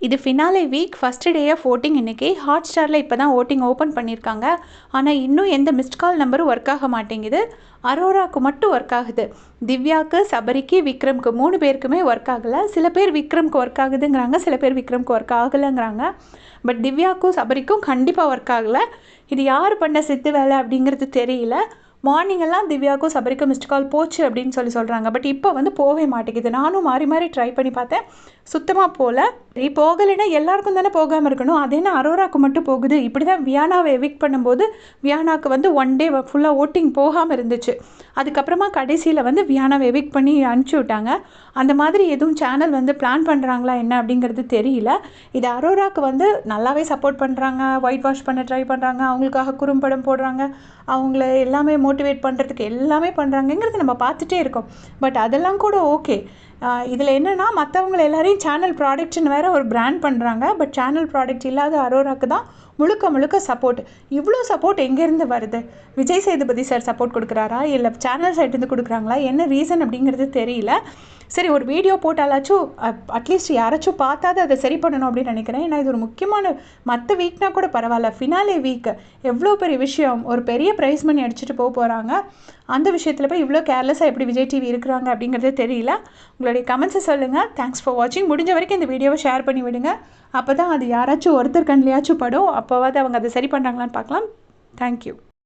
இது finale week first day of voting இன்னைக்கு. ஹாட் ஸ்டாரில் இப்போ தான் வோட்டிங் ஓப்பன் பண்ணியிருக்காங்க. ஆனால் இன்னும் எந்த மிஸ்ட் கால் நம்பரும் ஒர்க் ஆக மாட்டேங்குது. அரோராவுக்கு மட்டும் ஒர்க் ஆகுது. திவ்யாவுக்கு, சபரிக்கு, விக்ரம்க்கு 3 பேருக்குமே ஒர்க் ஆகலை. சில பேர் விக்ரம்க்கு ஒர்க் ஆகுதுங்கிறாங்க, சில பேர் விக்ரம்க்கு ஒர்க் ஆகலைங்கிறாங்க. பட் திவ்யாவுக்கும் சபரிக்கும் கண்டிப்பாக ஒர்க் ஆகலை. இது யார் பண்ண சித்து வேலை அப்படிங்கிறது தெரியல. மார்னிங்கெல்லாம் திவ்யாவுக்கும் சபரிக்கும் மிஸ்ட் கால் போச்சு அப்படின்னு சொல்கிறாங்க. பட் இப்போ வந்து போகவே மாட்டேங்குது. நானும் மாறி மாறி ட்ரை பண்ணி பார்த்தேன், சுத்தமாக போகல. போகலைன்னா எல்லாருக்கும் தானே போகாமல் இருக்கணும், அது என்ன அரோராவுக்கு மட்டும் போகுது? இப்படி தான் வியானாவை எவிக்ட் பண்ணும்போது வியானாவுக்கு வந்து 1 டே ஃபுல்லாக ஓட்டிங் போகாமல் இருந்துச்சு. அதுக்கப்புறமா கடைசியில் வந்து வியானாவை எவிக்ட் பண்ணி அனுப்பிச்சி விட்டாங்க. அந்த மாதிரி எதுவும் சேனல் வந்து பிளான் பண்ணுறாங்களா என்ன அப்படிங்கிறது தெரியல. இது அரோராவுக்கு வந்து நல்லாவே சப்போர்ட் பண்ணுறாங்க, ஒயிட் வாஷ் பண்ண ட்ரை பண்ணுறாங்க, அவங்களுக்காக குறும்படம் போடுறாங்க, அவங்கள எல்லாமே மோட்டிவேட் பண்ணுறதுக்கு எல்லாமே பண்ணுறாங்கங்கிறது நம்ம பார்த்துட்டே இருக்கோம். பட் அதெல்லாம் கூட ஓகே. இதில் என்னென்னா மற்றவங்களை எல்லாரையும் சேனல் ப்ராடக்ட்னு வேறு ஒரு பிராண்ட் பண்ணுறாங்க. பட் சேனல் ப்ராடக்ட் இல்லாத அரோராவுக்கு தான் முழுக்க முழுக்க சப்போர்ட். இவ்வளோ சப்போர்ட் எங்கேருந்து வருது? விஜய் சேதுபதி சார் சப்போர்ட் கொடுக்குறாரா, இல்லை சேனல் சைட்லேருந்து கொடுக்குறாங்களா, என்ன ரீசன் அப்படிங்கிறது தெரியல. சரி, ஒரு வீடியோ போட்டாலாச்சும் அட்லீஸ்ட் யாராச்சும் பார்த்தாது அதை சரி பண்ணணும் அப்படின்னு நினைக்கிறேன். ஏன்னா இது ஒரு முக்கியமான, மற்ற வீக்னா கூட பரவாயில்ல, ஃபினாலே வீக் எவ்வளோ பெரிய விஷயம், ஒரு பெரிய ப்ரைஸ் மணி அடிச்சுட்டு போகிறாங்க. அந்த விஷயத்தில் போய் இவ்வளோ கேர்லெஸ்ஸாக எப்படி விஜய் டிவி இருக்கிறாங்க அப்படிங்கிறதே தெரியல. உங்களுடைய கமெண்ட்ஸை சொல்லுங்கள். தேங்க்ஸ் ஃபார் வாட்சிங். முடிஞ்ச வரைக்கும் இந்த வீடியோவை ஷேர் பண்ணி விடுங்க. அப்போ தான் அது யாராச்சும் ஒருத்தர் கண்ணிலையாச்சும் படும். அப்போவாது அவங்க அதை சரி பண்ணுறாங்களான்னு பார்க்கலாம். தேங்க்யூ.